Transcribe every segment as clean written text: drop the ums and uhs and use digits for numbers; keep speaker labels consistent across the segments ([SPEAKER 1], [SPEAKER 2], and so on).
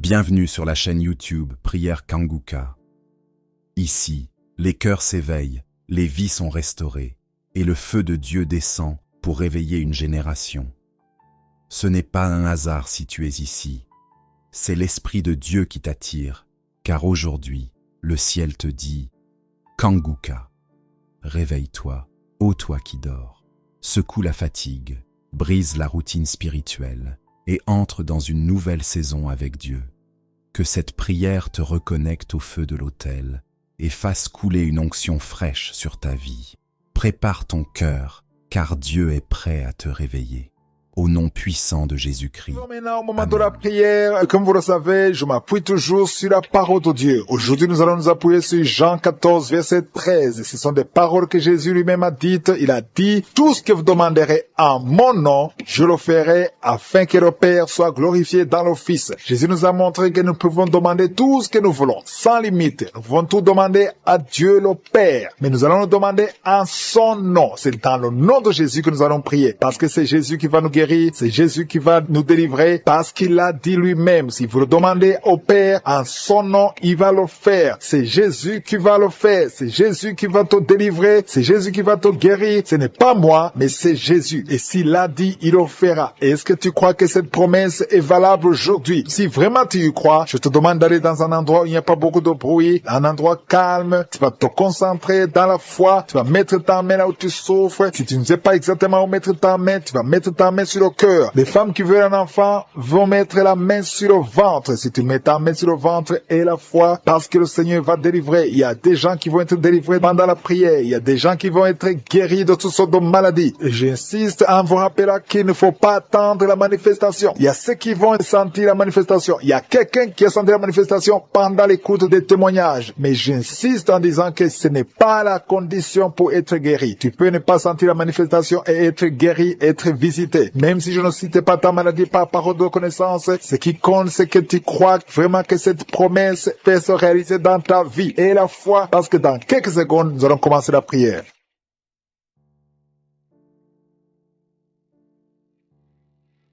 [SPEAKER 1] Bienvenue sur la chaîne YouTube Prière Kanguka. Ici, les cœurs s'éveillent, les vies sont restaurées, et le feu de Dieu descend pour réveiller une génération. Ce n'est pas un hasard si tu es ici. C'est l'Esprit de Dieu qui t'attire, car aujourd'hui, le ciel te dit « Kanguka, réveille-toi, ô toi qui dors, secoue la fatigue, brise la routine spirituelle et entre dans une nouvelle saison avec Dieu. Que cette prière te reconnecte au feu de l'autel et fasse couler une onction fraîche sur ta vie. Prépare ton cœur, car Dieu est prêt à te réveiller. Au nom puissant de Jésus-Christ.
[SPEAKER 2] Maintenant, au moment de la prière, comme vous le savez, je m'appuie toujours sur la parole de Dieu. Aujourd'hui, nous allons nous appuyer sur Jean 14, verset 13. Ce sont des paroles que Jésus lui-même a dites. Il a dit, « Tout ce que vous demanderez en mon nom, je le ferai afin que le Père soit glorifié dans le Fils. » Jésus nous a montré que nous pouvons demander tout ce que nous voulons, sans limite. Nous pouvons tout demander à Dieu le Père. Mais nous allons le demander en son nom. C'est dans le nom de Jésus que nous allons prier. Parce que c'est Jésus qui va nous guérir. C'est Jésus qui va nous délivrer parce qu'il l'a dit lui-même. Si vous le demandez au Père en son nom, il va le faire. C'est Jésus qui va le faire. C'est Jésus qui va te délivrer. C'est Jésus qui va te guérir. Ce n'est pas moi, mais c'est Jésus. Et s'il l'a dit, il le fera. Est-ce que tu crois que cette promesse est valable aujourd'hui? Si vraiment tu y crois, je te demande d'aller dans un endroit où il n'y a pas beaucoup de bruit, un endroit calme. Tu vas te concentrer dans la foi. Tu vas mettre ta main là où tu souffres. Si tu ne sais pas exactement où mettre ta main, tu vas mettre ta main sur le cœur. Les femmes qui veulent un enfant vont mettre la main sur le ventre. Si tu mets ta main sur le ventre et la foi, parce que le Seigneur va délivrer. Il y a des gens qui vont être délivrés pendant la prière. Il y a des gens qui vont être guéris de toutes sortes de maladies. Et j'insiste en vous rappelant qu'il ne faut pas attendre la manifestation. Il y a ceux qui vont sentir la manifestation. Il y a quelqu'un qui a senti la manifestation pendant l'écoute des témoignages. Mais j'insiste en disant que ce n'est pas la condition pour être guéri. Tu peux ne pas sentir la manifestation et être guéri, être visité. Même si je ne cite pas ta maladie par parole de connaissance, ce qui compte, c'est que tu crois vraiment que cette promesse peut se réaliser dans ta vie. Et la foi, parce que dans quelques secondes, nous allons commencer la prière.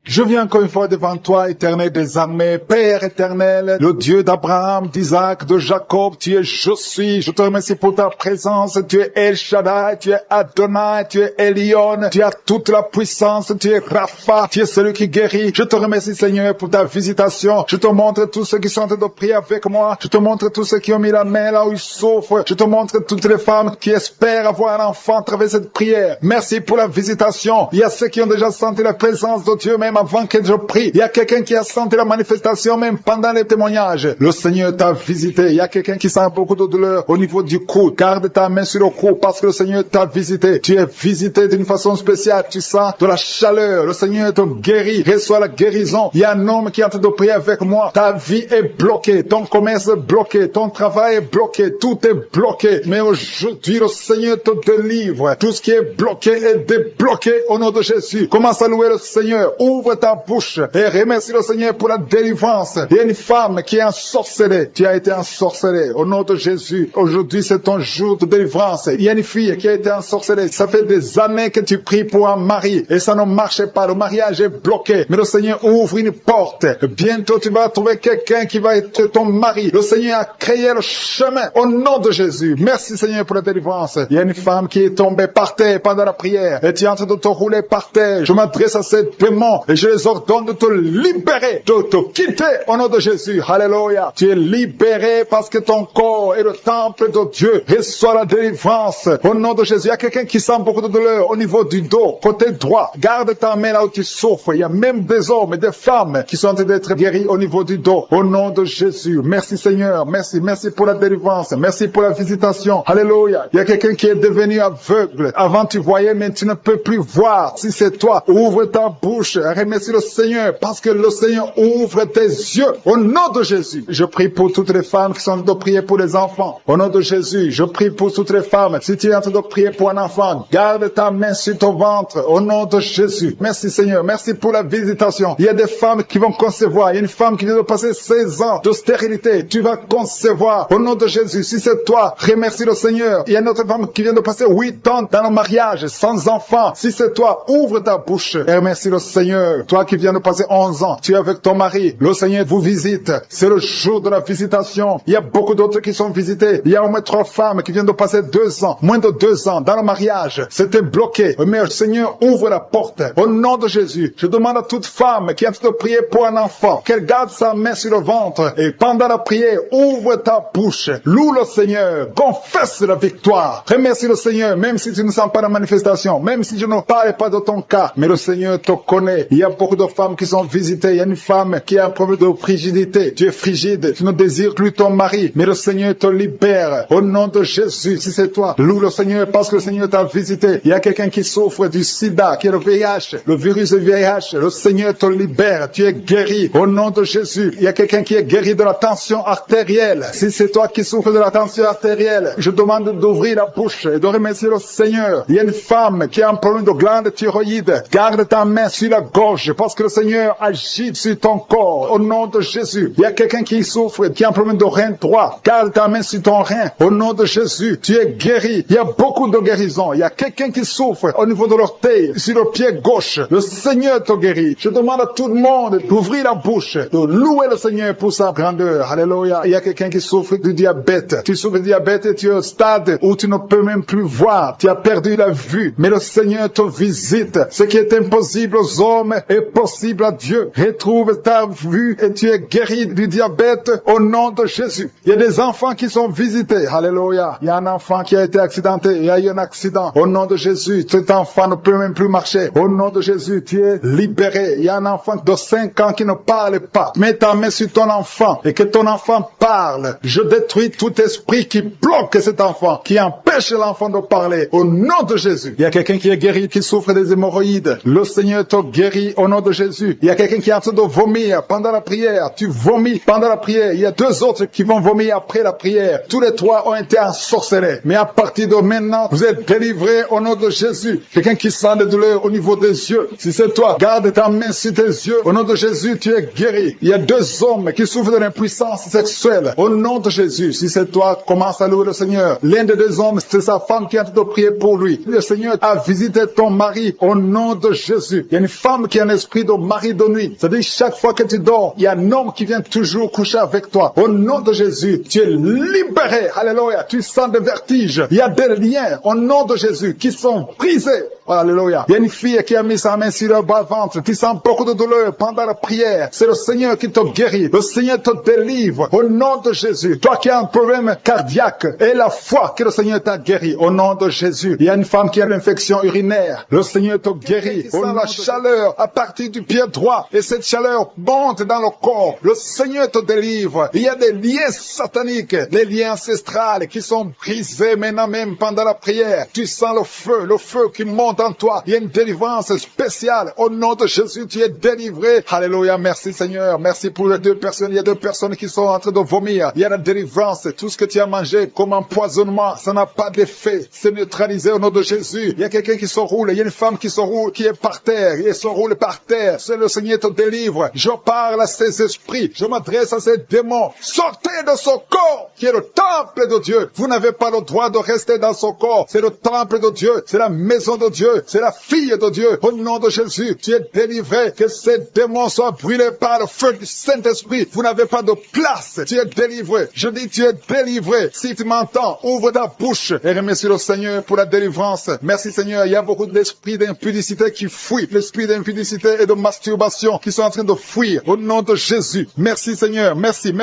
[SPEAKER 2] Je viens encore une fois devant toi, éternel des armées, Père éternel, le Dieu d'Abraham, d'Isaac, de Jacob, tu es je suis. Je te remercie pour ta présence, tu es El Shaddai, tu es Adonai, tu es Elion, tu as toute la puissance, tu es Rapha, tu es celui qui guérit. Je te remercie Seigneur pour ta visitation. Je te montre tous ceux qui sont en train de prier avec moi. Je te montre tous ceux qui ont mis la main là où ils souffrent. Je te montre toutes les femmes qui espèrent avoir un enfant à travers cette prière. Merci pour la visitation. Il y a ceux qui ont déjà senti la présence de Dieu même avant que je prie. Il y a quelqu'un qui a senti la manifestation même pendant les témoignages. Le Seigneur t'a visité. Il y a quelqu'un qui sent beaucoup de douleur au niveau du cou. Garde ta main sur le cou parce que le Seigneur t'a visité. Tu es visité d'une façon spéciale. Tu sens de la chaleur. Le Seigneur te guérit. Reçois la guérison. Il y a un homme qui est en train de prier avec moi. Ta vie est bloquée. Ton commerce est bloqué. Ton travail est bloqué. Tout est bloqué. Mais aujourd'hui, le Seigneur te délivre. Tout ce qui est bloqué est débloqué au nom de Jésus. Commence à louer le Seigneur. Ouvre ta bouche et remercie le Seigneur pour la délivrance. Il y a une femme qui est ensorcelée. Tu as été ensorcelée au nom de Jésus. Aujourd'hui, c'est ton jour de délivrance. Il y a une fille qui a été ensorcelée. Ça fait des années que tu pries pour un mari et ça ne marchait pas. Le mariage est bloqué. Mais le Seigneur ouvre une porte. Bientôt, tu vas trouver quelqu'un qui va être ton mari. Le Seigneur a créé le chemin au nom de Jésus. Merci Seigneur pour la délivrance. Il y a une femme qui est tombée par terre pendant la prière et tu es en train de te rouler par terre. Je m'adresse à ces démons et je les ordonne de te libérer, de te quitter au nom de Jésus. Alléluia. Tu es libéré parce que ton corps est le temple de Dieu. Reçois la délivrance au nom de Jésus. Il y a quelqu'un qui sent beaucoup de douleur au niveau du dos, côté droit. Garde ta main là où tu souffres. Il y a même des hommes et des femmes qui sont en train d'être guéris au niveau du dos. Au nom de Jésus. Merci Seigneur. Merci. Merci pour la délivrance. Merci pour la visitation. Alléluia. Il y a quelqu'un qui est devenu aveugle. Avant tu voyais, mais tu ne peux plus voir. Si c'est toi, ouvre ta bouche. Remercie le Seigneur parce que le Seigneur ouvre tes yeux au nom de Jésus. Je prie pour toutes les femmes qui sont en train de prier pour les enfants. Au nom de Jésus, je prie pour toutes les femmes. Si tu es en train de prier pour un enfant, garde ta main sur ton ventre au nom de Jésus. Merci Seigneur. Merci pour la visitation. Il y a des femmes qui vont concevoir. Il y a une femme qui vient de passer 16 ans de stérilité. Tu vas concevoir au nom de Jésus. Si c'est toi, remercie le Seigneur. Il y a une autre femme qui vient de passer 8 ans dans le mariage sans enfant. Si c'est toi, ouvre ta bouche et remercie le Seigneur. Seigneur. Toi qui viens de passer 11 ans, tu es avec ton mari. Le Seigneur vous visite. C'est le jour de la visitation. Il y a beaucoup d'autres qui sont visités. Il y a au moins 3 femmes qui viennent de passer 2 ans, moins de 2 ans, dans le mariage. C'était bloqué. Mais le Seigneur ouvre la porte. Au nom de Jésus, je demande à toute femme qui a envie de prier pour un enfant, qu'elle garde sa main sur le ventre et pendant la prière, ouvre ta bouche. Loue le Seigneur. Confesse la victoire. Remercie le Seigneur, même si tu ne sens pas la manifestation, même si je ne parle pas de ton cas. Mais le Seigneur te connaît. Il y a beaucoup de femmes qui sont visitées. Il y a une femme qui a un problème de frigidité. Tu es frigide. Tu ne désires plus ton mari. Mais le Seigneur te libère. Au nom de Jésus, si c'est toi, loue le Seigneur parce que le Seigneur t'a visité. Il y a quelqu'un qui souffre du sida, qui est le VIH, le virus du VIH. Le Seigneur te libère. Tu es guéri. Au nom de Jésus. Il y a quelqu'un qui est guéri de la tension artérielle. Si c'est toi qui souffres de la tension artérielle, je demande d'ouvrir la bouche et de remercier le Seigneur. Il y a une femme qui a un problème de glande thyroïde. Garde ta main sur la gorge parce que le Seigneur agit sur ton corps. Au nom de Jésus. Il y a quelqu'un qui souffre, qui a un problème de rein droit. Garde ta main sur ton rein. Au nom de Jésus, tu es guéri. Il y a beaucoup de guérisons. Il y a quelqu'un qui souffre au niveau de l'orteil, sur le pied gauche. Le Seigneur te guérit. Je demande à tout le monde d'ouvrir la bouche, de louer le Seigneur pour sa grandeur. Alléluia. Il y a quelqu'un qui souffre du diabète. Tu souffres du diabète et tu es au stade où tu ne peux même plus voir. Tu as perdu la vue. Mais le Seigneur te visite. Ce qui est impossible aux hommes est possible à Dieu. Retrouve ta vue et tu es guéri du diabète au nom de Jésus. Il y a des enfants qui sont visités. Alléluia. Il y a un enfant qui a été accidenté. Il y a eu un accident. Au nom de Jésus, cet enfant ne peut même plus marcher. Au nom de Jésus, tu es libéré. Il y a un enfant de 5 ans qui ne parle pas. Mets ta main sur ton enfant et que ton enfant parle. Je détruis tout esprit qui bloque cet enfant, qui empêche l'enfant de parler. Au nom de Jésus. Il y a quelqu'un qui est guéri, qui souffre des hémorroïdes. Le Seigneur te guérit au nom de Jésus. Il y a quelqu'un qui est en train de vomir pendant la prière. Tu vomis pendant la prière. Il y a 2 autres qui vont vomir après la prière. Tous les 3 ont été ensorcelés. Mais à partir de maintenant, vous êtes délivrés au nom de Jésus. Quelqu'un qui sent des douleurs au niveau des yeux. Si c'est toi, garde ta main sur tes yeux. Au nom de Jésus, tu es guéri. Il y a 2 hommes qui souffrent de l'impuissance sexuelle. Au nom de Jésus, si c'est toi, commence à louer le Seigneur. L'un des 2 hommes, c'est sa femme qui est en train de prier pour lui. Le Seigneur a visité ton mari au nom de Jésus. Il y a une femme qui a un esprit de mari de nuit. C'est-à-dire, chaque fois que tu dors, il y a un homme qui vient toujours coucher avec toi. Au nom de Jésus, tu es libéré. Alléluia. Tu sens des vertiges. Il y a des liens au nom de Jésus qui sont brisés. Alléluia. Il y a une fille qui a mis sa main sur le bas-ventre. Tu sens beaucoup de douleur pendant la prière. C'est le Seigneur qui te guérit. Le Seigneur te délivre. Au nom de Jésus. Toi qui as un problème cardiaque et la foi que le Seigneur t'a guéri. Au nom de Jésus. Il y a une femme qui a l'infection urinaire. Le Seigneur te guérit. On a la chaleur à partir du pied droit. Et cette chaleur monte dans le corps. Le Seigneur te délivre. Il y a des liens sataniques, des liens ancestrales qui sont brisés maintenant même pendant la prière. Tu sens le feu qui monte en toi. Il y a une délivrance spéciale. Au nom de Jésus, tu es délivré. Alléluia. Merci Seigneur. Merci pour les 2 personnes. Il y a 2 personnes qui sont en train de vomir. Il y a la délivrance. Tout ce que tu as mangé comme empoisonnement, ça n'a pas d'effet. C'est neutralisé au nom de Jésus. Il y a quelqu'un qui se roule. Il y a une femme qui se roule, qui est par terre. Il se roule par terre. C'est le Seigneur te délivre. Je parle à ces esprits. Je m'adresse à ces démons. Sortez de son corps, qui est le temple de Dieu. Vous n'avez pas le droit de rester dans son corps. C'est le temple de Dieu. C'est la maison de Dieu. C'est la fille de Dieu. Au nom de Jésus, tu es délivré. Que ces démons soient brûlés par le feu du Saint-Esprit. Vous n'avez pas de place. Tu es délivré. Je dis, tu es délivré. Si tu m'entends, ouvre ta bouche et remercie le Seigneur pour la délivrance. Merci Seigneur. Il y a beaucoup d'esprits d'impudicité qui fuient. L'esprit d'impudicité et de masturbation qui sont en train de fuir. Au nom de Jésus. Merci Seigneur. Merci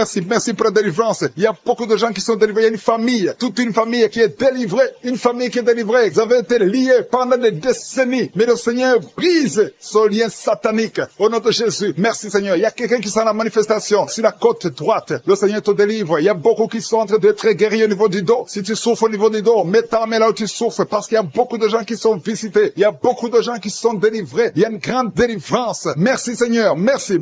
[SPEAKER 2] pour la délivrance. Il y a beaucoup de gens qui sont délivrés. Il y a une famille, toute une famille qui est délivrée. Une famille qui est délivrée. Vous avez été liés pendant des décennies. Mais le Seigneur brise ce lien satanique. Au nom de Jésus. Merci Seigneur. Il y a quelqu'un qui sent la manifestation sur la côte droite. Le Seigneur te délivre. Il y a beaucoup qui sont en train d'être guéris au niveau du dos. Si tu souffres au niveau du dos, mets ta main là où tu souffres parce qu'il y a beaucoup de gens qui sont visités. Il y a beaucoup de gens qui sont délivrés. Il y a une grande délivrance. Merci Seigneur. Merci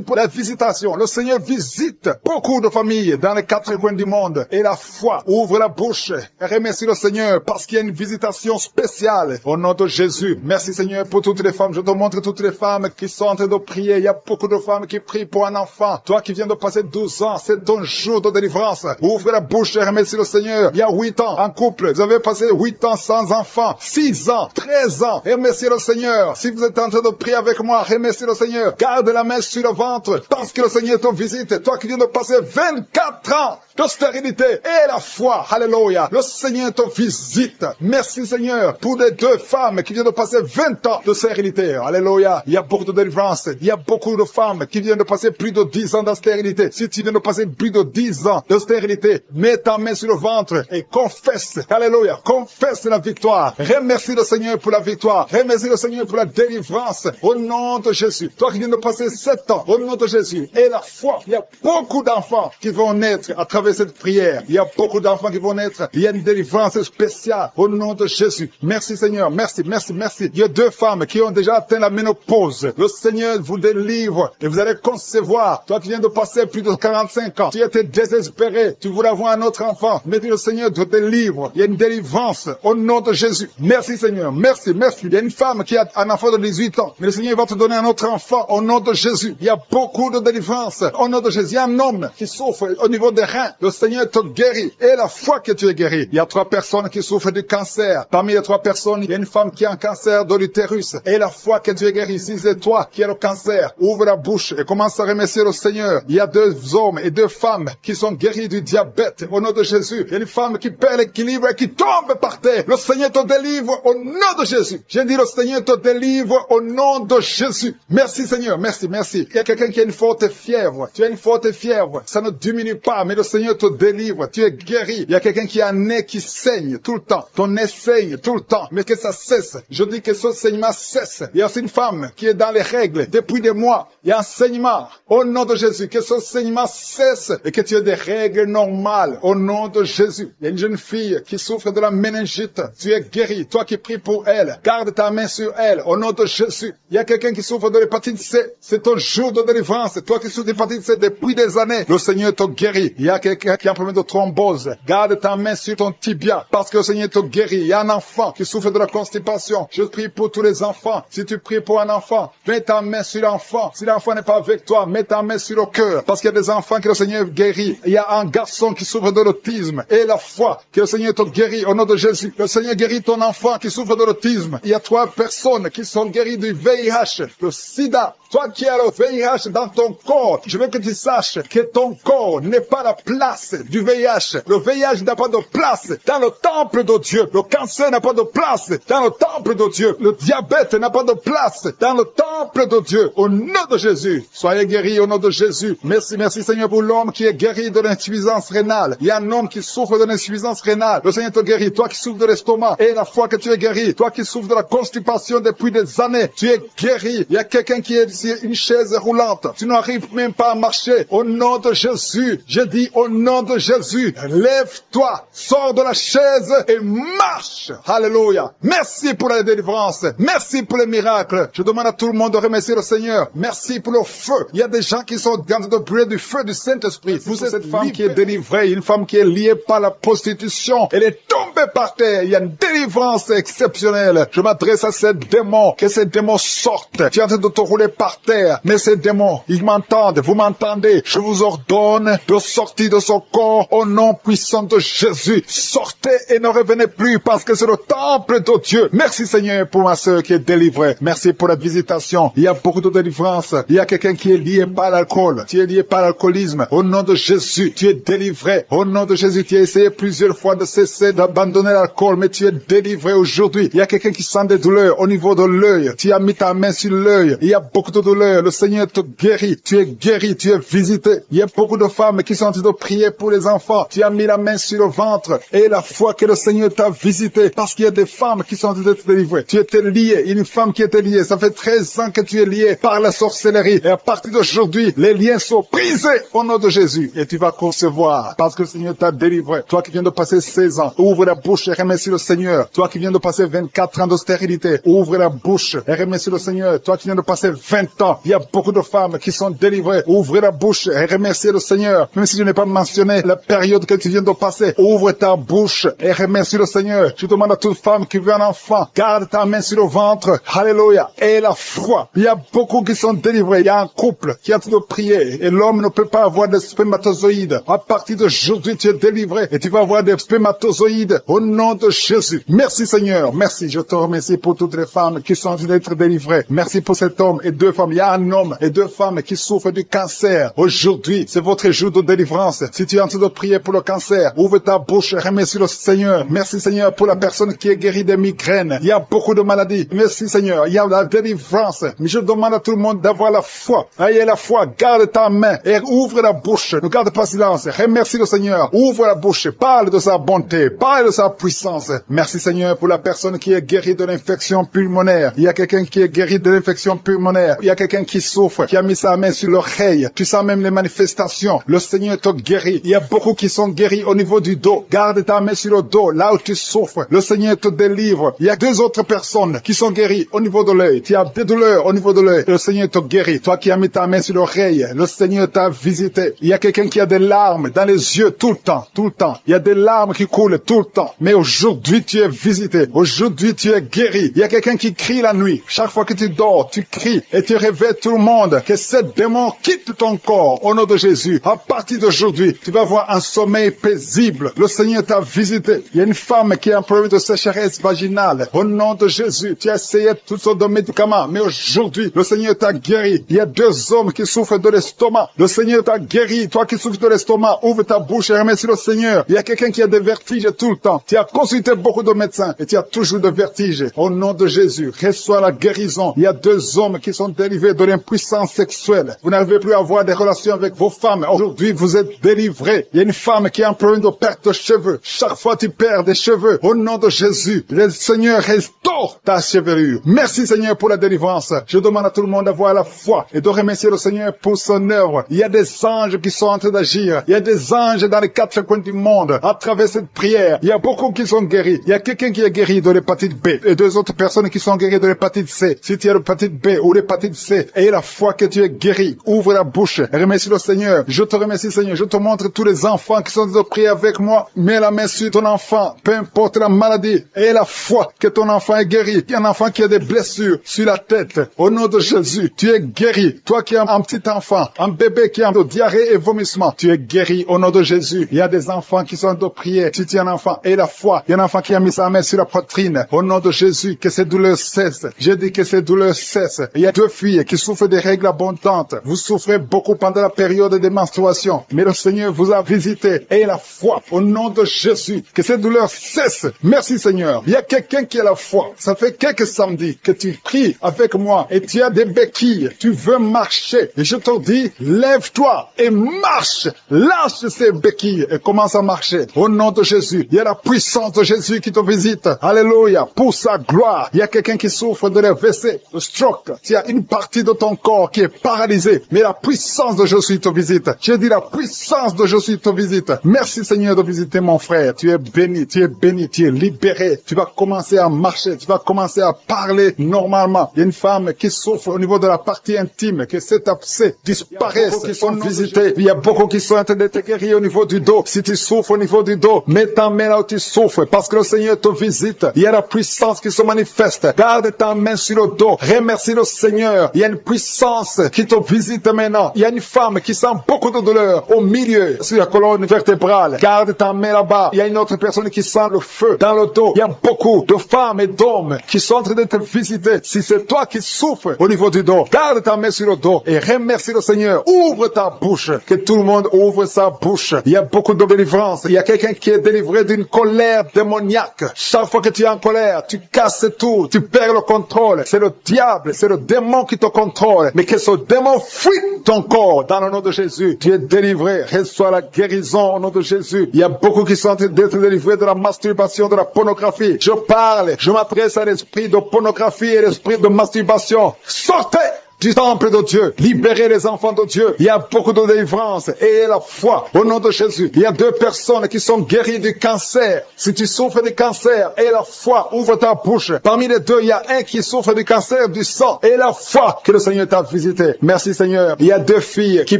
[SPEAKER 2] pour la visitation. Le Seigneur visite beaucoup de familles dans les 4 coins du monde. Et la foi ouvre la bouche et remercie le Seigneur parce qu'il y a une visitation spéciale. Au nom de Jésus. Merci Seigneur pour toutes les femmes. Je te montre toutes les femmes qui sont en train de prier. Il y a beaucoup de femmes qui prient pour un enfant. Toi qui viens de passer 12 ans, c'est ton jour de délivrance. Ouvre la bouche et remercie le Seigneur. Il y a 8 ans en couple. Vous avez passé 8 ans sans enfant. 6 ans, 13 ans. Et remerciez le Seigneur. Si vous êtes en train de prie avec moi. Remercie le Seigneur. Garde la main sur le ventre parce que le Seigneur te visite. Toi qui viens de passer 24 ans de stérilité et la foi. Alléluia. Le Seigneur te visite. Merci Seigneur pour les 2 femmes qui viennent de passer 20 ans de stérilité. Alléluia. Il y a beaucoup de délivrance. Il y a beaucoup de femmes qui viennent de passer plus de 10 ans de stérilité. Si tu viens de passer plus de 10 ans de stérilité, mets ta main sur le ventre et confesse. Alléluia. Confesse la victoire. Remercie le Seigneur pour la victoire. Remercie le Seigneur pour la délivrance. Au nom de Jésus. Toi qui viens de passer 7 ans, au nom de Jésus. Et la foi. Il y a beaucoup d'enfants qui vont naître à travers cette prière. Il y a beaucoup d'enfants qui vont naître. Il y a une délivrance spéciale au nom de Jésus. Merci Seigneur. Merci, merci, merci. Il y a 2 femmes qui ont déjà atteint la ménopause. Le Seigneur vous délivre et vous allez concevoir. Toi qui viens de passer plus de 45 ans, tu étais désespéré. Tu voulais avoir un autre enfant. Mais le Seigneur te délivre. Il y a une délivrance au nom de Jésus. Merci Seigneur. Merci, merci. Il y a une femme qui a un enfant de 18 ans. Mais le Seigneur va te donner un autre enfant au nom de Jésus. Il y a beaucoup de délivrance au nom de Jésus. Il y a un homme qui souffre au niveau des reins. Le Seigneur te guérit. Et la foi que tu es guéri. Il y a 3 personnes qui souffrent du cancer. Parmi les 3 personnes, il y a une femme qui a un cancer de l'utérus. Et la foi que tu es guéri. Si c'est toi qui as le cancer, ouvre la bouche et commence à remercier le Seigneur. Il y a 2 hommes et 2 femmes qui sont guéris du diabète au nom de Jésus. Il y a une femme qui perd l'équilibre et qui tombe par terre. Le Seigneur te délivre au nom de Jésus. J'ai dit le Seigneur te délivre au nom de Jésus. Merci Seigneur. Merci, merci. Il y a quelqu'un qui a une forte fièvre. Tu as une forte fièvre. Ça ne diminue pas, mais le Seigneur te délivre. Tu es guéri. Il y a quelqu'un qui a un nez qui saigne tout le temps. Ton nez saigne tout le temps. Mais que ça cesse. Je dis que ce saignement cesse. Il y a aussi une femme qui est dans les règles depuis des mois. Il y a un saignement. Au nom de Jésus. Que ce saignement cesse et que tu aies des règles normales. Au nom de Jésus. Il y a une jeune fille qui souffre de la méningite. Tu es guéri. Toi qui pries pour elle. Garde ta main sur elle. Au nom de Jésus. Il y a quelqu'un qui souffre de l'hépatite C. C'est ton jour de délivrance. Toi qui souffres de l'hépatite C depuis des années. Le Seigneur te guérit. Il y a quelqu'un qui a un problème de thrombose. Garde ta main sur ton tibia. Parce que le Seigneur te guérit. Il y a un enfant qui souffre de la constipation. Je prie pour tous les enfants. Si tu pries pour un enfant, mets ta main sur l'enfant. Si l'enfant n'est pas avec toi, mets ta main sur le cœur. Parce qu'il y a des enfants que le Seigneur guérit. Il y a un garçon qui souffre de l'autisme. Et la foi que le Seigneur te guérit au nom de Jésus. Le Seigneur guérit ton enfant qui souffre de l'autisme. Il y a 3 personnes qui sont guéries du VIH, le sida. Toi qui as le VIH dans ton corps, je veux que tu saches que ton corps n'est pas la place du VIH. Le VIH n'a pas de place dans le temple de Dieu. Le cancer n'a pas de place dans le temple de Dieu. Le diabète n'a pas de place dans le temple de Dieu. Au nom de Jésus, soyez guéris au nom de Jésus. Merci, merci Seigneur pour l'homme qui est guéri de l'insuffisance rénale. Il y a un homme qui souffre de l'insuffisance rénale. Le Seigneur te guérit. Toi qui souffres de l'estomac et la foi que tu es guéri. Toi qui souffres de la constipation depuis des années, tu es guéri. Il y a quelqu'un qui est ici, une chaise roulante. Tu n'arrives même pas à marcher. Au nom de Jésus, je dis au nom de Jésus, lève-toi, sors de la chaise et marche. Alléluia. Merci pour la délivrance. Merci pour les miracles. Je demande à tout le monde de remercier le Seigneur. Merci pour le feu. Il y a des gens qui sont en train de brûler du feu du Saint-Esprit. Vous êtes cette femme qui est délivrée, une femme qui est liée par la prostitution. Elle est tombée par terre. Il y a une délivrance exceptionnelle. Je m'adresse à ces démons. Que ces démons sortent. Tu es en train de te rouler par terre. Mais ces démons, ils m'entendent. Vous m'entendez. Je vous ordonne de sortir de son corps au nom puissant de Jésus. Sortez et ne revenez plus parce que c'est le temple de Dieu. Merci Seigneur pour ma sœur qui est délivrée. Merci pour la visitation. Il y a beaucoup de délivrance. Il y a quelqu'un qui est lié par l'alcool. Tu es lié par l'alcoolisme. Au nom de Jésus, tu es délivré. Au nom de Jésus, tu as essayé plusieurs fois de cesser d'abandonner l'alcool, mais tu es délivré aujourd'hui. Il y a quelqu'un qui sent des douleurs au niveau de l'œil. Tu as mis ta main sur l'œil. Il y a beaucoup de douleurs. Le Seigneur te guérit. Tu es guéri. Tu es visité. Il y a beaucoup de femmes qui sont en train de prier pour les enfants. Tu as mis la main sur le ventre et la foi que le Seigneur t'a visité parce qu'il y a des femmes qui sont en train d'être délivrées. Tu étais lié. Une femme qui était liée. Ça fait 13 ans que tu es lié par la sorcellerie. Et à partir d'aujourd'hui, les liens sont brisés au nom de Jésus. Et tu vas concevoir parce que le Seigneur t'a délivré. Toi qui viens de passer 16 ans, ouvre la bouche et remercie le Seigneur. Toi qui viens de passer 24 ans de stérilité, ouvre la bouche et remercie le Seigneur. Toi qui viens de passer 20 ans, il y a beaucoup de femmes qui sont délivrées. Ouvre la bouche et remercie le Seigneur. Même si je n'ai pas mentionné la période que tu viens de passer, ouvre ta bouche et remercie le Seigneur. Je demande à toute femme qui veut un enfant, garde ta main sur le ventre. Alléluia. Et la foi. Il y a beaucoup qui sont délivrés. Il y a un couple qui est en train de prier et l'homme ne peut pas avoir de spermatozoïdes. À partir d'aujourd'hui, tu es délivré et tu vas avoir des spermatozoïdes au nom de Jésus. Merci Seigneur, merci. Je te remercie pour toutes les femmes qui sont en train d'être délivrées. Merci pour cet homme et deux femmes. Il y a un homme et deux femmes qui souffrent du cancer. Aujourd'hui, c'est votre jour de délivrance. Si tu es en train de prier pour le cancer, ouvre ta bouche et remercie le Seigneur. Merci Seigneur pour la personne qui est guérie des migraines. Il y a beaucoup de maladies. Merci Seigneur, il y a la délivrance. Mais je demande à tout le monde d'avoir la foi. Ayez la foi, garde ta main et ouvre la bouche. Ne garde pas silence. Remercie le Seigneur. Ouvre la bouche. Parle de sa bonté. Parle de sa puissance. Merci Seigneur pour la personne qui est guérie de l'infection pulmonaire. Il y a quelqu'un qui est guéri de l'infection pulmonaire. Il y a quelqu'un qui souffre, qui a mis sa main sur l'oreille. Tu sens même les manifestations. Le Seigneur te guérit. Il y a beaucoup qui sont guéris au niveau du dos. Garde ta main sur le dos, là où tu souffres. Le Seigneur te délivre. Il y a deux autres personnes qui sont guéries au niveau de l'œil. Tu as des douleurs au niveau de l'œil. Le Seigneur te guérit. Toi qui as mis ta main sur l'oreille, le Seigneur t'a visité. Il y a quelqu'un qui a des larmes dans les yeux tout le temps, tout le temps. Il y a des larmes qui coulent tout le temps. Mais aujourd'hui, tu es visité. Aujourd'hui, tu es guéri. Il y a quelqu'un qui crie la nuit. Chaque fois que tu dors, tu cries et tu réveilles tout le monde. Que ce démon quitte ton corps au nom de Jésus. À partir d'aujourd'hui, tu vas avoir un sommeil paisible. Le Seigneur t'a visité. Il y a une femme qui a un problème de sécheresse vaginale. Au nom de Jésus, tu as essayé toutes sortes de médicaments. Mais aujourd'hui, le Seigneur t'a guéri. Il y a deux hommes qui souffrent de l'estomac. Le Seigneur t'a guéri. Toi qui souffres de l'estomac, ouvre ta bouche et remercie le Seigneur. Il y a quelqu'un qui a des vertiges tout le temps. Tu as consulté beaucoup de médecins et tu as toujours des vertiges. Au nom de Jésus, reçois la guérison. Il y a deux hommes qui sont délivrés de l'impuissance sexuelle. Vous n'arrivez plus à avoir des relations avec vos femmes. Aujourd'hui, vous êtes délivrés. Il y a une femme qui a un problème de perte de cheveux. Chaque fois tu perds des cheveux. Au nom de Jésus, le Seigneur restaure ta chevelure. Merci Seigneur pour la délivrance. Je demande à tout le monde d'avoir la foi et de remercier le Seigneur pour son œuvre. Il y a des anges qui sont en train d'agir. Il y a des anges dans les quatre coins du monde. À travers cette prière, il y a beaucoup qui sont guéris. Il y a quelqu'un qui est guéri de l'hépatite B et deux autres personnes qui sont guéries de l'hépatite C. Si tu as l'hépatite B ou l'hépatite C, aie la foi que tu es guéri. Ouvre la bouche et remercie le Seigneur. Je te remercie Seigneur. Je te montre tous les enfants qui sont en train de prier avec moi. Mets la main sur ton enfant, peu importe la maladie. Aie la foi que ton enfant est guéri. Il y a un enfant qui a des blessures sur la tête. Au nom de Jésus, tu es guéri. Toi qui as un petit enfant, un bébé qui a de diarrhée et vomissement, tu es guéri au nom de Jésus. Il y a des enfants qui sont en train de prier. Si tu es un enfant, aie la foi. Il y a un enfant qui a mis sa main sur la poitrine. Au nom de Jésus, que ces douleurs cessent. J'ai dit que ces douleurs cessent. Il y a deux filles qui souffrent des règles abondantes. Vous souffrez beaucoup pendant la période des menstruations. Mais le Seigneur vous a visité. Aie la foi au nom de Jésus. Que ces douleurs cessent. Merci Seigneur. Il y a quelqu'un qui a la foi. Ça fait quelques samedis que tu pries avec moi et tu as des béquilles. Tu veux marcher. Et je te dis, lève-toi et marche. Lâche ces béquilles et commence à marcher. Au nom de Jésus. Il y a la puissance de Jésus qui te visite. Alléluia. Pour sa gloire. Il y a quelqu'un qui souffre de l'AVC, de stroke. Il y a une partie de ton corps qui est paralysée. Mais la puissance de Jésus te visite. J'ai dit la puissance de Jésus te visite. Merci Seigneur de visiter mon frère. Tu es béni, tu es béni, tu es libéré. Tu vas commencer à marcher. Tu vas commencer à parler normalement. Il y a une femme qui souffre au niveau de la partie intime. Que cet abcès disparaisse. Qui sont visités. Il y a beaucoup qui sont en train d'être guéris au niveau du dos. Si tu souffres au niveau du dos, mets ta main là où tu souffres. Parce que le Seigneur te visite. Il y a la puissance qui se manifeste. Garde ta main sur le dos. Remercie le Seigneur. Il y a une puissance qui te visite maintenant. Il y a une femme qui sent beaucoup de douleur au milieu, sur la colonne vertébrale. Garde ta main là-bas. Il y a une autre personne qui sent le feu dans le dos. Il y a beaucoup de femmes et d'hommes qui sont en train de te visiter. Si c'est toi qui souffres au niveau du dos, garde ta main sur le dos et remercie le Seigneur. Ouvre ta bouche. Que tout le monde ouvre sa bouche. Il y a beaucoup de délivrance. Il y a quelqu'un qui est délivré d'une colère démoniaque. Chaque fois que tu es en colère, tu casses tout. Tu perds le contrôle. C'est le diable, c'est le démon qui te contrôle. Mais que ce démon fuit ton corps dans le nom de Jésus. Tu es délivré. Reçois la guérison au nom de Jésus. Il y a beaucoup qui sont en train d'être délivrés de la masturbation, de la pornographie. Je parle, je m'adresse à l'esprit de pornographie et l'esprit de masturbation. Sortez du temple de Dieu, libérez les enfants de Dieu. Il y a beaucoup de délivrance et la foi au nom de Jésus. Il y a deux personnes qui sont guéries du cancer. Si tu souffres du cancer et la foi, ouvre ta bouche. Parmi les deux, il y a un qui souffre du cancer du sang et la foi que le Seigneur t'a visité. Merci Seigneur. Il y a deux filles qui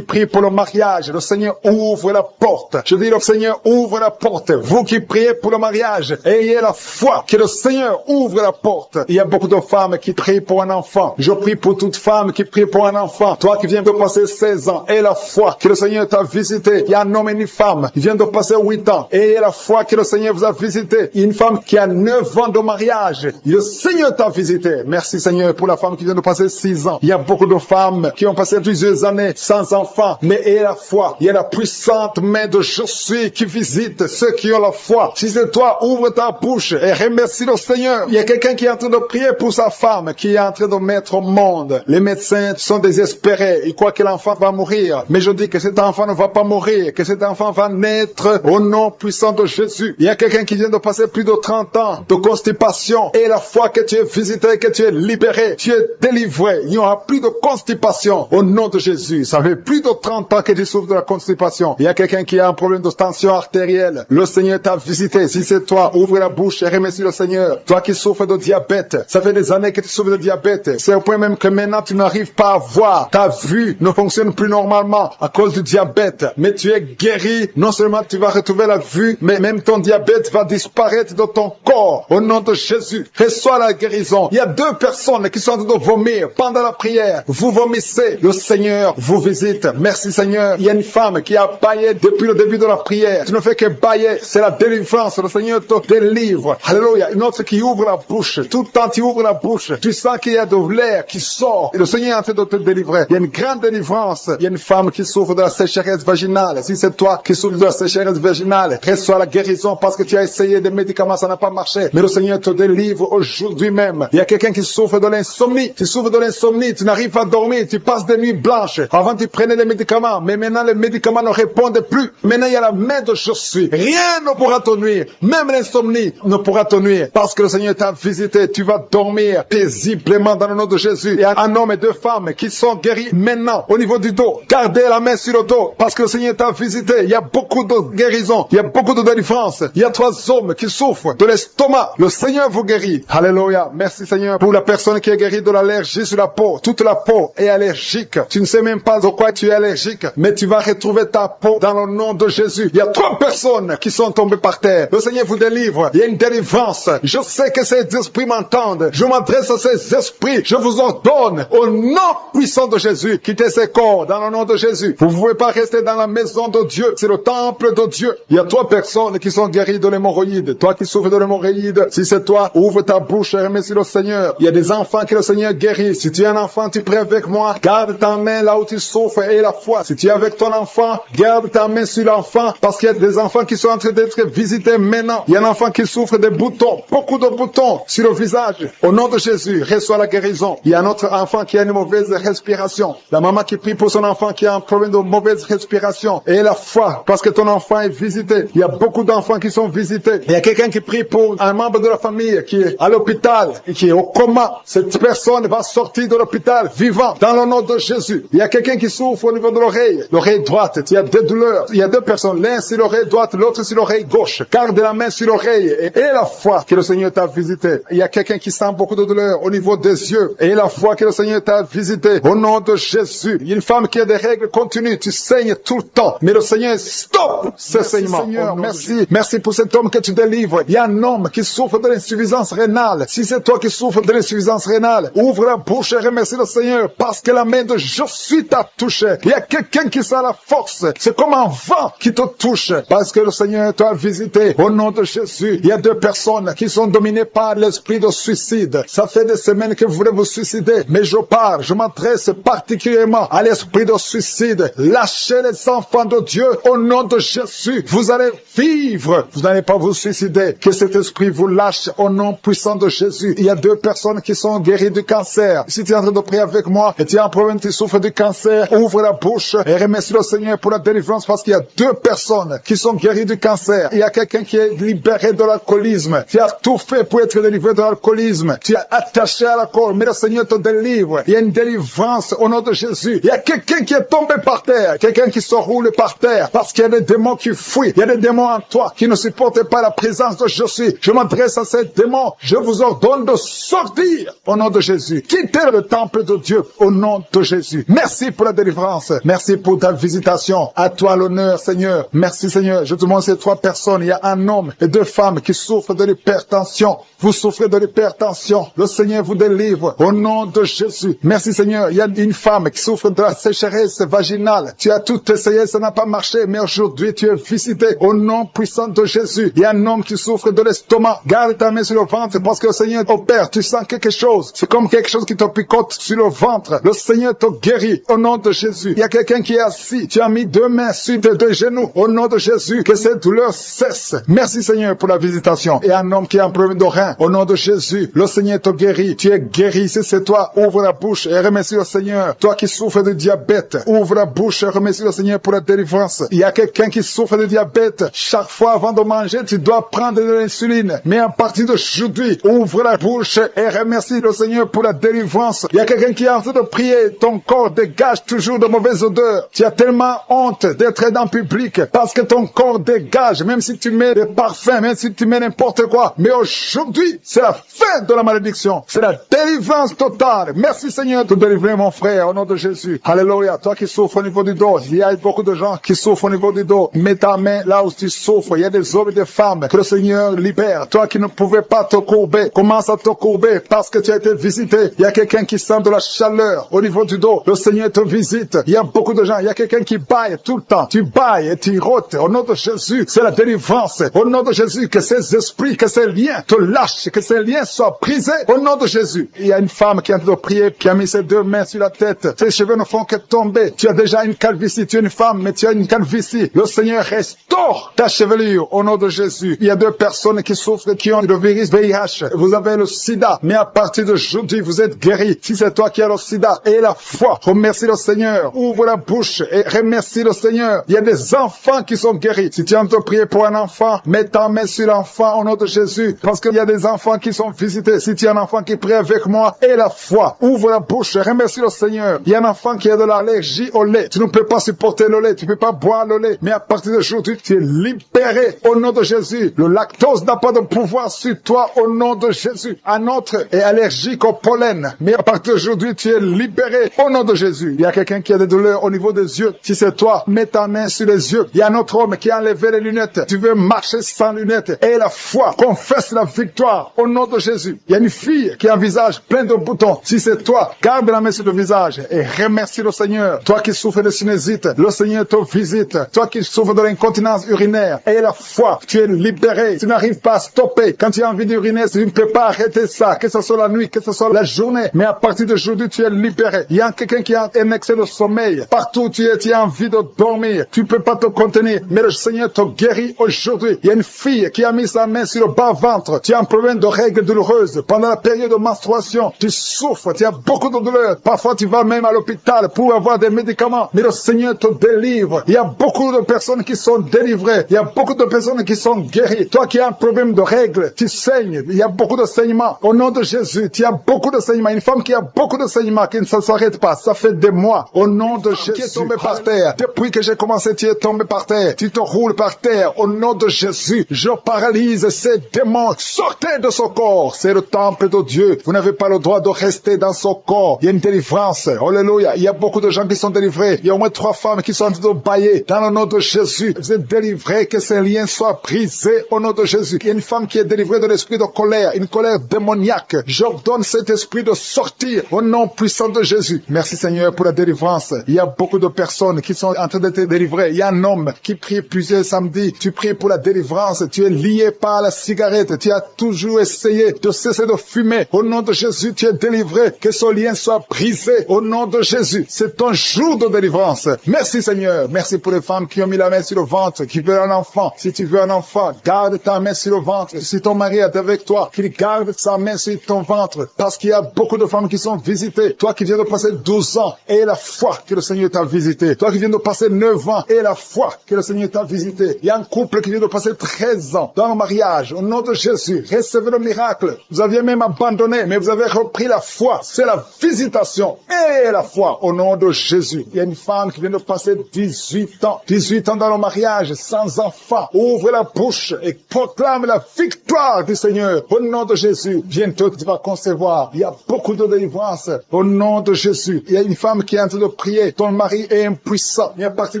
[SPEAKER 2] prient pour le mariage. Le Seigneur ouvre la porte. Je dis le Seigneur ouvre la porte. Vous qui priez pour le mariage, ayez la foi que le Seigneur ouvre la porte. Il y a beaucoup de femmes qui prient pour un enfant. Je prie pour toute femme qui prie pour un enfant, toi qui viens de passer 16 ans, et la foi que le Seigneur t'a visité. Il y a un homme et une femme qui viennent de passer 8 ans, et la foi que le Seigneur vous a visité. Il y a une femme qui a 9 ans de mariage. Le Seigneur t'a visité. Merci Seigneur pour la femme qui vient de passer 6 ans. Il y a beaucoup de femmes qui ont passé plusieurs années sans enfants, mais et la foi. Il y a la puissante main de Je suis qui visite ceux qui ont la foi. Si c'est toi, ouvre ta bouche et remercie le Seigneur. Il y a quelqu'un qui est en train de prier pour sa femme, qui est en train de mettre au monde. Les médecins sont désespérés. Ils croient que l'enfant va mourir. Mais je dis que cet enfant ne va pas mourir, que cet enfant va naître au nom puissant de Jésus. Il y a quelqu'un qui vient de passer plus de 30 ans de constipation. Et la foi que tu es visité, que tu es libéré, tu es délivré. Il n'y aura plus de constipation au nom de Jésus. Ça fait plus de 30 ans que tu souffres de la constipation. Il y a quelqu'un qui a un problème de tension artérielle. Le Seigneur t'a visité. Si c'est toi, ouvre la bouche et remercie le Seigneur. Toi qui souffres de diabète, ça fait des années que tu souffres de diabète. C'est au point même que maintenant tu n'arrives pas à voir. Ta vue ne fonctionne plus normalement à cause du diabète. Mais tu es guéri. Non seulement tu vas retrouver la vue, mais même ton diabète va disparaître de ton corps. Au nom de Jésus, reçois la guérison. Il y a 2 personnes qui sont en train de vomir pendant la prière. Vous vomissez. Le Seigneur vous visite. Merci Seigneur. Il y a une femme qui a baillé depuis le début de la prière. Tu ne fais que bailler. C'est la délivrance. Le Seigneur te délivre. Alléluia. Une autre qui ouvre la bouche. Tout le temps tu ouvres la bouche. Tu sens qu'il y a de l'air qui sort. Et le Seigneur est en train de te délivrer. Il y a une grande délivrance. Il y a une femme qui souffre de la sécheresse vaginale. Si c'est toi qui souffres de la sécheresse vaginale, reçois la guérison parce que tu as essayé des médicaments, ça n'a pas marché. Mais le Seigneur te délivre aujourd'hui même. Il y a quelqu'un qui souffre de l'insomnie. Tu souffres de l'insomnie. Tu n'arrives pas à dormir. Tu passes des nuits blanches. Avant tu prenais les médicaments. Mais maintenant les médicaments ne répondent plus. Maintenant il y a la main de Je suis. Rien ne pourra te nuire. Même l'insomnie ne pourra te nuire. Parce que le Seigneur t'a visité. Tu vas dormir paisiblement dans le nom de Jésus. Il y a un homme et 2 femmes qui sont guéris maintenant au niveau du dos. Gardez la main sur le dos parce que le Seigneur t'a visité. Il y a beaucoup de guérison. Il y a beaucoup de délivrance. Il y a 3 hommes qui souffrent de l'estomac. Le Seigneur vous guérit. Alléluia. Merci Seigneur pour la personne qui est guérie de l'allergie sur la peau. Toute la peau est allergique. Tu ne sais même pas de quoi tu es allergique, mais tu vas retrouver ta peau dans le nom de Jésus. Il y a 3 personnes qui sont tombées par terre. Le Seigneur vous délivre. Il y a une délivrance. Je sais que ces esprits m'entendent. Je m'adresse à ces esprits. Je vous ordonne au nom puissant de Jésus, quittez ces corps dans le nom de Jésus. Vous ne pouvez pas rester dans la maison de Dieu. C'est le temple de Dieu. Il y a 3 personnes qui sont guéries de l'hémorroïde. Toi qui souffres de l'hémorroïde, si c'est toi, ouvre ta bouche et remercie le Seigneur. Il y a des enfants que le Seigneur guérit. Si tu es un enfant, tu pries avec moi. Garde ta main là où tu souffres et la foi. Si tu es avec ton enfant, garde ta main sur l'enfant parce qu'il y a des enfants qui sont en train d'être visités maintenant. Il y a un enfant qui souffre des boutons, beaucoup de boutons sur le visage. Au nom de Jésus, reçois la guérison. Il y a un autre enfant qui a une mauvaise respiration. La maman qui prie pour son enfant qui a un problème de mauvaise respiration. Et la foi, parce que ton enfant est visité. Il y a beaucoup d'enfants qui sont visités. Il y a quelqu'un qui prie pour un membre de la famille qui est à l'hôpital et qui est au coma. Cette personne va sortir de l'hôpital vivant dans le nom de Jésus. Il y a quelqu'un qui souffre au niveau de l'oreille droite. Il y a des douleurs. Il y a 2 personnes. L'un sur l'oreille droite, l'autre sur l'oreille gauche. Garde la main sur l'oreille et la foi que le Seigneur t'a visité. Il y a quelqu'un qui sent beaucoup de douleur au niveau des yeux et la foi que le Seigneur t'a visité. Au nom de Jésus. Il y a une femme qui a des règles continues. Tu saignes tout le temps. Mais le Seigneur stop ce saignement. Seigneur, merci. Merci pour cet homme que tu délivres. Il y a un homme qui souffre de l'insuffisance rénale. Si c'est toi qui souffres de l'insuffisance rénale, ouvre la bouche et remercie le Seigneur parce que la main de Je suis t'a touché. Il y a quelqu'un qui sent la force. C'est comme un vent qui te touche parce que le Seigneur t'a visité. Au nom de Jésus, il y a 2 personnes qui sont dominées par l'esprit de suicide. Ça fait des semaines que vous voulez vous suicider, mais je m'adresse particulièrement à l'esprit de suicide. Lâchez les enfants de Dieu au nom de Jésus. Vous allez vivre. Vous n'allez pas vous suicider. Que cet esprit vous lâche au nom puissant de Jésus. Il y a 2 personnes qui sont guéries du cancer. Si tu es en train de prier avec moi et tu as un problème, tu souffres du cancer, ouvre la bouche et remercie le Seigneur pour la délivrance parce qu'il y a 2 personnes qui sont guéries du cancer. Il y a quelqu'un qui est libéré de l'alcoolisme. Tu as tout fait pour être délivré de l'alcoolisme. Tu es attaché à l'alcool, mais le Seigneur te délivre. Il y a une délivrance au nom de Jésus. Il y a quelqu'un qui est tombé par terre, quelqu'un qui se roule par terre parce qu'il y a des démons qui fuient. Il y a des démons en toi qui ne supportent pas la présence de Je suis. Je m'adresse à ces démons. Je vous ordonne de sortir au nom de Jésus. Quittez le temple de Dieu au nom de Jésus. Merci pour la délivrance. Merci pour ta visitation. À toi l'honneur, Seigneur. Merci, Seigneur. Je te demande ces 3 personnes. Il y a un homme et 2 femmes qui souffrent de l'hypertension. Vous souffrez de l'hypertension. Le Seigneur vous délivre au nom de Jésus. Jésus. Merci Seigneur. Il y a une femme qui souffre de la sécheresse vaginale. Tu as tout essayé, ça n'a pas marché, mais aujourd'hui tu es visité au nom puissant de Jésus. Il y a un homme qui souffre de l'estomac. Garde ta main sur le ventre parce que le Seigneur opère. Tu sens quelque chose. C'est comme quelque chose qui te picote sur le ventre. Le Seigneur te guérit au nom de Jésus. Il y a quelqu'un qui est assis. Tu as mis 2 mains sur tes 2 genoux au nom de Jésus. Que cette douleur cesse. Merci Seigneur pour la visitation. Et un homme qui a un problème de rein au nom de Jésus. Le Seigneur te guérit. Tu es guéri. Si c'est toi, ouvre la bouche et remercie le Seigneur. Toi qui souffres de diabète, ouvre la bouche et remercie le Seigneur pour la délivrance. Il y a quelqu'un qui souffre de diabète. Chaque fois avant de manger, tu dois prendre de l'insuline. Mais à partir d'aujourd'hui, ouvre la bouche et remercie le Seigneur pour la délivrance. Il y a quelqu'un qui est en train de prier. Ton corps dégage toujours de mauvaises odeurs. Tu as tellement honte d'être dans le public parce que ton corps dégage, même si tu mets des parfums, même si tu mets n'importe quoi. Mais aujourd'hui, c'est la fin de la malédiction. C'est la délivrance totale. Merci Seigneur de délivrer mon frère au nom de Jésus. Alléluia. Toi qui souffres au niveau du dos, il y a beaucoup de gens qui souffrent au niveau du dos. Mets ta main là où tu souffres. Il y a des hommes et des femmes que le Seigneur libère. Toi qui ne pouvais pas te courber, commence à te courber parce que tu as été visité. Il y a quelqu'un qui sent de la chaleur au niveau du dos. Le Seigneur te visite. Il y a beaucoup de gens. Il y a quelqu'un qui baille tout le temps. Tu bailles et tu rôtes. Au nom de Jésus, c'est la délivrance. Au nom de Jésus, que ces esprits, que ces liens te lâchent, que ces liens soient brisés. Au nom de Jésus. Il y a une femme qui est en train de prier, qui a mis ses 2 mains sur la tête. Ses cheveux ne font que tomber. Tu as déjà une calvitie. Tu es une femme, mais tu as une calvitie. Le Seigneur restaure ta chevelure au nom de Jésus. Il y a 2 personnes qui souffrent, qui ont le virus VIH. Vous avez le sida, mais à partir d'aujourd'hui, vous êtes guéris. Si c'est toi qui as le sida et la foi, remercie le Seigneur. Ouvre la bouche et remercie le Seigneur. Il y a des enfants qui sont guéris. Si tu as envie de prier pour un enfant, mets ta main sur l'enfant au nom de Jésus. Parce qu'il y a des enfants qui sont visités. Si tu as un enfant qui prie avec moi et la foi, ouvre la bouche et remercie le Seigneur. Il y a un enfant qui a de l'allergie au lait. Tu ne peux pas supporter le lait. Tu ne peux pas boire le lait. Mais à partir d'aujourd'hui, tu es libéré au nom de Jésus. Le lactose n'a pas de pouvoir sur toi au nom de Jésus. Un autre est allergique au pollen. Mais à partir d'aujourd'hui, tu es libéré au nom de Jésus. Il y a quelqu'un qui a des douleurs au niveau des yeux. Si c'est toi, mets ta main sur les yeux. Il y a un autre homme qui a enlevé les lunettes. Tu veux marcher sans lunettes. Et la foi, confesse la victoire au nom de Jésus. Il y a une fille qui a un visage plein de boutons. Si c'est toi, garde la main sur le visage et remercie le Seigneur. Toi qui souffres de sinusite, le Seigneur te visite. Toi qui souffres de l'incontinence urinaire, et la foi, tu es libéré. Tu n'arrives pas à stopper. Quand tu as envie d'uriner, tu ne peux pas arrêter ça, que ce soit la nuit, que ce soit la journée. Mais à partir d'aujourd'hui, tu es libéré. Il y a quelqu'un qui a un excès de sommeil. Partout où tu es, tu as envie de dormir. Tu ne peux pas te contenir. Mais le Seigneur te guérit aujourd'hui. Il y a une fille qui a mis sa main sur le bas-ventre. Tu as un problème de règles douloureuses. Pendant la période de menstruation, tu souffres. Tu as beaucoup de douleurs. Parfois, tu vas même à l'hôpital pour avoir des médicaments. Mais le Seigneur te délivre. Il y a beaucoup de personnes qui sont délivrées. Il y a beaucoup de personnes qui sont guéries. Toi qui as un problème de règles, tu saignes. Il y a beaucoup de saignements. Au nom de Jésus, tu as beaucoup de saignements. Une femme qui a beaucoup de saignements, qui ne s'arrête pas. Ça fait des mois. Au nom de Jésus. Qui est tombé par terre. Depuis que j'ai commencé, tu es tombé par terre. Tu te roules par terre. Au nom de Jésus, je paralyse ces démons. Sortez de ce corps. C'est le temple de Dieu. Vous n'avez pas le droit de rester dans ce corps. Il y a une délivrance. Alléluia. Il y a beaucoup de gens qui sont délivrés. Il y a au moins 3 femmes qui sont en train de bailler. Dans le nom de Jésus, vous êtes délivrés. Que ces liens soient brisés au nom de Jésus. Il y a une femme qui est délivrée de l'esprit de colère, une colère démoniaque. J'ordonne cet esprit de sortir au nom puissant de Jésus. Merci Seigneur pour la délivrance. Il y a beaucoup de personnes qui sont en train d'être délivrées. Il y a un homme qui prie plusieurs samedis. Tu pries pour la délivrance. Tu es lié par la cigarette. Tu as toujours essayé de cesser de fumer. Au nom de Jésus, tu es délivré. Que ce lien soit brisé au nom de Jésus. C'est ton jour de délivrance. Merci Seigneur. Merci pour les femmes qui ont mis la main sur le ventre, qui veulent un enfant. Si tu veux un enfant, garde ta main sur le ventre. Si ton mari est avec toi, qu'il garde sa main sur ton ventre. Parce qu'il y a beaucoup de femmes qui sont visitées. Toi qui viens de passer 12 ans, et la foi que le Seigneur t'a visité. Toi qui viens de passer 9 ans, et la foi que le Seigneur t'a visité. Il y a un couple qui vient de passer 13 ans dans le mariage. Au nom de Jésus, recevez le miracle. Vous aviez même abandonné, mais vous avez repris la foi. C'est la visitation et la foi au nom de Jésus. Il y a une femme qui vient de passer 18 ans. 18 ans dans le mariage, sans enfant. Ouvre la bouche et proclame la victoire du Seigneur. Au nom de Jésus, bientôt tu vas concevoir. Il y a beaucoup de délivrance. Au nom de Jésus, il y a une femme qui est en train de prier. Ton mari est impuissant. Mais à partir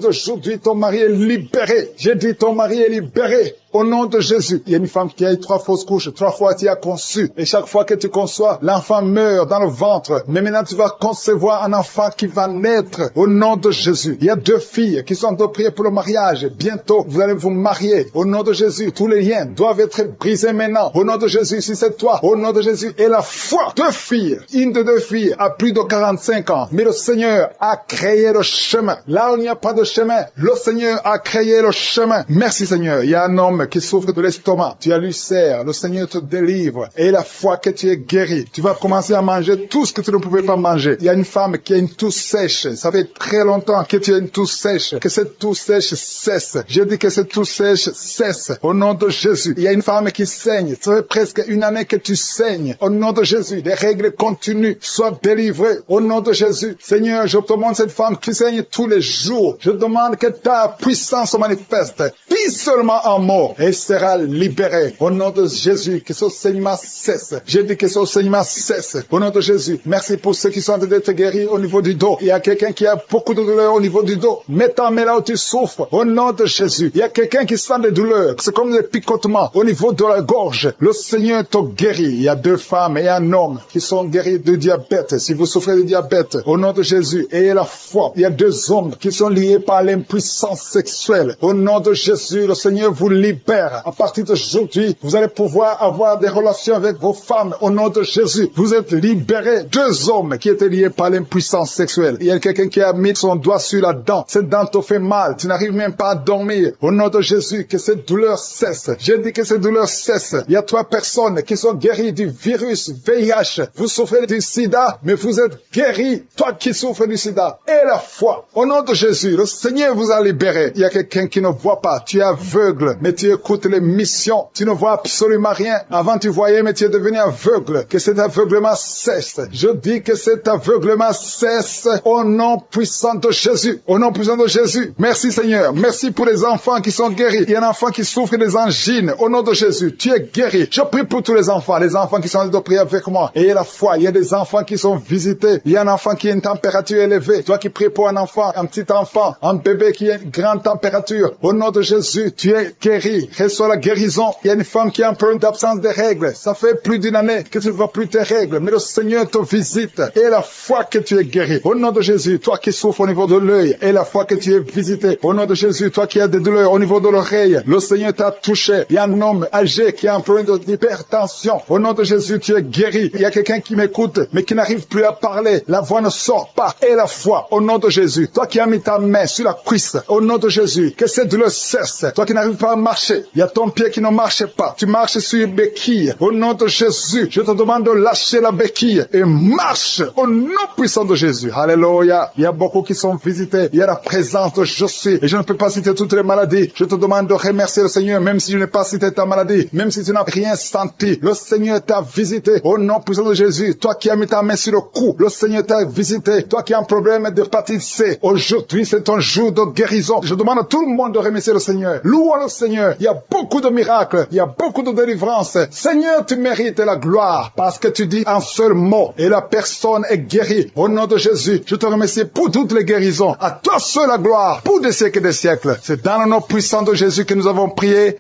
[SPEAKER 2] d'aujourd'hui, ton mari est libéré. J'ai dit ton mari est libéré. Au nom de Jésus, il y a une femme qui a eu 3 fausses couches, 3 fois tu as conçu. Et chaque fois que tu conçois, l'enfant meurt dans le ventre. Mais maintenant tu vas concevoir un enfant qui va naître. Au nom de Jésus. Il y a 2 filles qui sont en train de prier pour le mariage. Bientôt, vous allez vous marier. Au nom de Jésus, tous les liens doivent être brisés maintenant. Au nom de Jésus, si c'est toi, au nom de Jésus. Et la foi, 2 filles, une de 2 filles a plus de 45 ans. Mais le Seigneur a créé le chemin. Là où il n'y a pas de chemin, le Seigneur a créé le chemin. Merci Seigneur. Il y a un homme qui souffre de l'estomac. Tu as l'ulcère. Le Seigneur te délivre. Et la foi que tu es guéri. Tu vas commencer à manger tout ce que tu ne pouvais pas manger. Il y a une femme qui a une toux sèche. Ça fait très longtemps que tu as une toux sèche. Que cette toux sèche cesse. Je dis que cette toux sèche cesse. Au nom de Jésus. Il y a une femme qui saigne. Ça fait presque une année que tu saignes. Au nom de Jésus. Les règles continuent. Sois délivré. Au nom de Jésus. Seigneur, je te demande cette femme qui saigne tous les jours. Je demande que ta puissance se manifeste. Dis seulement un mot. Et elle sera libérée. Au nom de Jésus. Que ce saignement cesse. Je dis que ce saignement cesse. Au nom de Jésus. Merci pour ceux qui sont en train d'être guéris au niveau du dos. Il y a quelqu'un qui a beaucoup de douleurs au niveau du dos. Mets ta main là où tu souffres. Au nom de Jésus. Il y a quelqu'un qui sent des douleurs. C'est comme des picotements au niveau de la gorge. Le Seigneur te guérit. Il y a 2 femmes et un homme qui sont guéris de diabète. Si vous souffrez de diabète, au nom de Jésus, ayez la foi. Il y a 2 hommes qui sont liés par l'impuissance sexuelle. Au nom de Jésus, le Seigneur vous libère. À partir d'aujourd'hui, vous allez pouvoir avoir des relations avec vos femmes. Au nom de Jésus, vous êtes libérés. 2 hommes qui étaient liés par l'impuissance sexuelle. Il y a quelqu'un qui a mis son doigt sur la dent. Cette dent te fait mal. Tu n'arrives même pas à dormir. Au nom de Jésus, que cette douleur cesse. Je dis que cette douleur cesse. Il y a 3 personnes qui sont guéries du virus VIH. Vous souffrez du sida, mais vous êtes guéris. Toi qui souffres du sida. Et la foi. Au nom de Jésus, le Seigneur vous a libéré. Il y a quelqu'un qui ne voit pas. Tu es aveugle, mais tu écoutes les missions. Tu ne vois absolument rien. Avant tu voyais, mais tu es devenu aveugle. Que cet aveuglement cesse. Je dis que cet aveuglement cesse au nom puissant de Jésus. Au nom puissant de Jésus. Merci Seigneur. Merci pour les enfants qui sont guéris. Il y a un enfant qui souffre des angines. Au nom de Jésus, tu es guéri. Je prie pour tous les enfants qui sont en train de prier avec moi. Ayez la foi. Il y a des enfants qui sont visités. Il y a un enfant qui a une température élevée. Toi qui pries pour un enfant, un petit enfant, un bébé qui a une grande température. Au nom de Jésus, tu es guéri. Reçois la guérison. Il y a une femme qui a un problème d'absence de règles. Ça fait plus d'une année que tu ne vois plus tes règles. Mais le Seigneur te visite. Et la foi que tu es guéri. Au nom de Jésus, toi qui souffres au niveau de l'œil. Et la foi que tu es visité. Au nom de Jésus, toi qui as des douleurs au niveau de l'oreille. Le Seigneur t'a touché. Il y a un homme âgé qui a un problème d'hypertension. Au nom de Jésus, tu es guéri. Il y a quelqu'un qui m'écoute, mais qui n'arrive plus à parler. La voix ne sort pas. Et la foi, au nom de Jésus. Toi qui as mis ta main sur la cuisse. Au nom de Jésus. Que cette douleur cesse. Toi qui n'arrives pas à marcher. Il y a ton pied qui ne marche pas. Tu marches sur une béquille. Au nom de Jésus, je te demande de lâcher la béquille et marche au nom puissant de Jésus. Alléluia. Il y a beaucoup qui sont visités. Il y a la présence de je suis. Et je ne peux pas citer toutes les maladies. Je te demande de remercier le Seigneur, même si je n'ai pas cité ta maladie, même si tu n'as rien senti. Le Seigneur t'a visité au nom puissant de Jésus. Toi qui as mis ta main sur le cou, le Seigneur t'a visité. Toi qui as un problème d'hépatite C, aujourd'hui c'est ton jour de guérison. Je demande à tout le monde de remercier le Seigneur. Louons le Seigneur. Il y a beaucoup de miracles. Il y a beaucoup de délivrances. Seigneur, tu mérites la gloire parce que tu dis un seul mot et la personne est guérie. Au nom de Jésus, je te remercie pour toutes les guérisons. À toi seul la gloire pour des siècles et des siècles. C'est dans le nom puissant de Jésus que nous avons prié.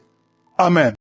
[SPEAKER 2] Amen.